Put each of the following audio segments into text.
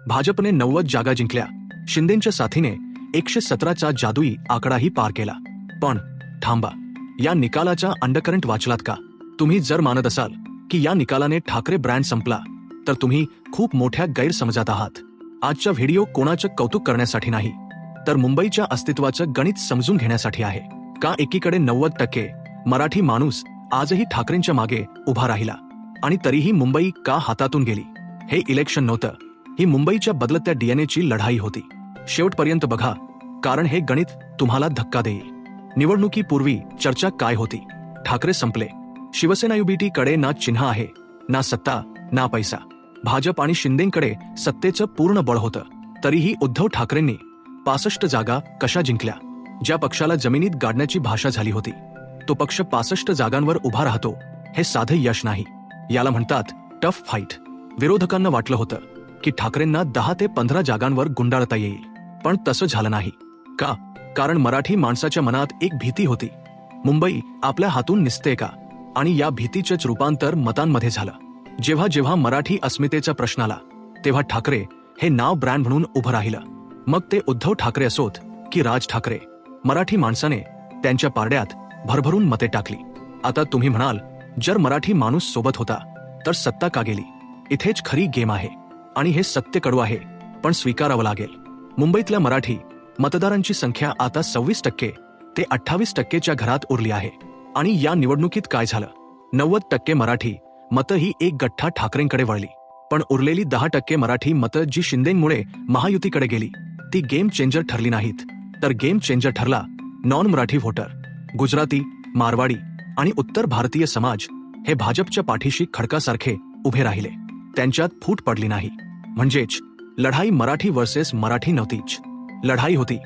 भाजपने 90 जागा जिंकल्या. शिंदेंच्या साथीने 117चा जादुई आकडाही पार केला. पण थांबा, या निकालाचा अंडरकरंट वाचलात का? तुम्ही जर मानत असाल की या निकालाने ठाकरे ब्रँड संपला, तर तुम्ही खूप मोठ्या गैरसमजात आहात. आजचा व्हिडिओ कोणाचं कौतुक करण्यासाठी नाही, तर मुंबईच्या अस्तित्वाचं गणित समजून घेण्यासाठी आहे. का एकीकडे 90% मराठी माणूस आजही ठाकरेंच्या मागे उभा राहिला, आणि तरीही मुंबई का हातातून गेली? हे इलेक्शन नव्हतं, ही मुंबईच्या बदलत्या डीएनएची लढाई होती. शेवटपर्यंत बघा, कारण हे गणित तुम्हाला धक्का देईल. निवडणुकीपूर्वी चर्चा काय होती? ठाकरे संपले. शिवसेना युबीटीकडे ना चिन्ह आहे, ना सत्ता, ना पैसा. भाजप आणि शिंदेंकडे सत्तेचं पूर्ण बळ होतं. तरीही उद्धव ठाकरेंनी 65 जागा कशा जिंकल्या? ज्या पक्षाला जमिनीत गाडण्याची भाषा झाली होती, तो पक्ष 65 जागांवर उभा राहतो, हे साधे यश नाही. याला म्हणतात टफ फाईट. विरोधकांना वाटलं होतं की ठाकरेंना 10 ते 15 जागांवर गुंडाळता येईल, पण तसं झालं नाही. का? कारण मराठी माणसाच्या मनात एक भीती होती. मुंबई आपल्या हातून निसते का? आणि या भीतीचंच रूपांतर मतांमध्ये झालं. जेव्हा जेव्हा मराठी अस्मितेचा प्रश्न आला, तेव्हा ठाकरे हे नाव ब्रँड म्हणून उभं राहिलं. मग ते उद्धव ठाकरे असोत की राज ठाकरे, मराठी माणसाने त्यांच्या पारड्यात भरभरून मते टाकली. आता तुम्ही म्हणाल, जर मराठी माणूस सोबत होता तर सत्ता का गेली? इथेच खरी गेम आहे, आणि हे सत्य कडू आहे, पण स्वीकारावं लागेल. मुंबईतल्या मराठी मतदारांची संख्या आता 26% ते 28%च्या घरात उरली आहे. आणि या निवडणुकीत काय झालं? 90% मराठी मतं ही एक गठ्ठा ठाकरेंकडे वळली, पण उरलेली 10% मराठी मतं जी शिंदेंमुळे महायुतीकडे गेली, ती गेम चेंजर ठरली नाहीत, तर गेम चेंजर ठरला नॉन मराठी व्होटर. गुजराती, मारवाडी आणि उत्तर भारतीय समाज हे भाजपच्या पाठीशी खडकासारखे उभे राहिले. त्यांच्यात फूट पडली नाही. म्हणजेच लढाई मराठी वर्सेस मराठी नव्हतीच, लढाई होती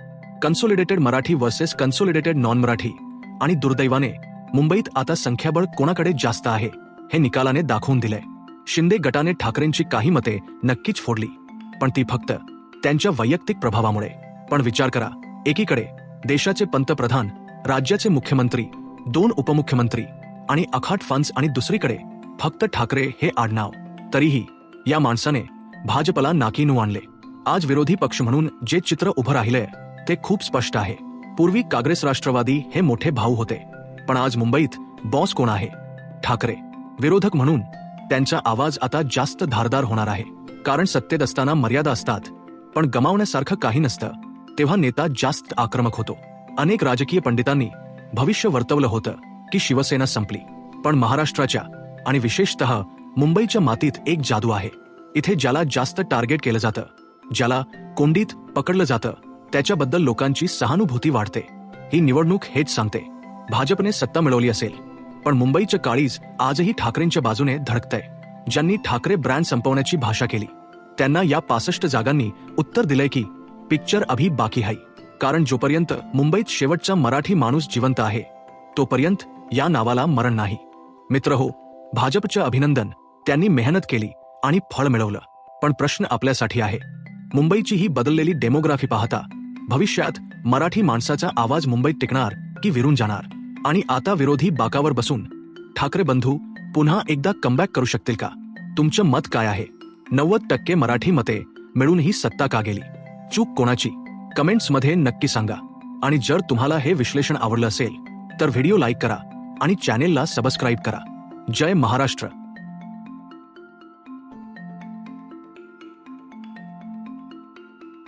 consolidated Marathi versus consolidated non Marathi. आणि दुर्दैवाने मुंबईत आता संख्याबळ कोणाकडे जास्त आहे हे निकालाने दाखवून दिलंय. शिंदे गटाने ठाकरेंची काही मते नक्कीच फोडली, पण ती फक्त त्यांच्या वैयक्तिक प्रभावामुळे. पण विचार करा, एकीकडे देशाचे पंतप्रधान, राज्याचे मुख्यमंत्री, 2 उपमुख्यमंत्री आणि अखाट फंड्स, आणि दुसरीकडे फक्त ठाकरे हे आडनाव. तरीही या माणसाने भाजपला नाकीनऊ आणले. आज विरोधी पक्ष म्हणून जे चित्र उभं राहिलंय ते खूप स्पष्ट आहे. पूर्वी काँग्रेस राष्ट्रवादी हे मोठे भाऊ होते, पण आज मुंबईत बॉस कोण आहे? ठाकरे. विरोधक म्हणून त्यांचा आवाज आता जास्त धारदार होणार आहे, कारण सत्तेत असताना मर्यादा असतात, पण गमावण्यासारखं काही नसतं तेव्हा नेता जास्त आक्रमक होतो. अनेक राजकीय पंडितांनी भविष्य वर्तवलं होतं की शिवसेना संपली, पण महाराष्ट्राच्या आणि विशेषतः मुंबईच्या मातीत एक जादू आहे. इथे ज्याला जास्त टार्गेट केलं जातं, ज्याला कोंडीत पकडलं जातं, त्याच्याबद्दल लोकांची सहानुभूती वाढते. ही निवडणूक हेच सांगते. भाजपने सत्ता मिळवली असेल, पण मुंबईचं काळीज आजही ठाकरेंच्या बाजूने धडकतंय. ज्यांनी ठाकरे ब्रँड संपवण्याची भाषा केली, त्यांना या 65 जागांनी उत्तर दिलंय की पिक्चर अभी बाकी है. कारण जोपर्यंत मुंबईत शेवटचा मराठी माणूस जिवंत आहे, तोपर्यंत या नावाला मरण नाही. मित्रहो, भाजपचं अभिनंदन, त्यांनी मेहनत केली आणि फळ मिळवलं. पण प्रश्न आपल्यासाठी आहे, मुंबईची ही बदललेली डेमोग्राफी पाहता भविष्यात मराठी माणसाचा आवाज मुंबईत टिकणार की विरून जाणार? आणि आता विरोधी बाकावर बसून ठाकरे बंधू पुन्हा एकदा कमबॅक करू शकतील का? तुमचं मत काय आहे? 90% मराठी मते मिळून ही सत्ता का गेली? चूक कोणाची? कमेंट्समध्ये नक्की सांगा. आणि जर तुम्हाला हे विश्लेषण आवडलं असेल तर व्हिडिओ लाईक करा आणि चॅनेलला सबस्क्राईब करा. जय महाराष्ट्र.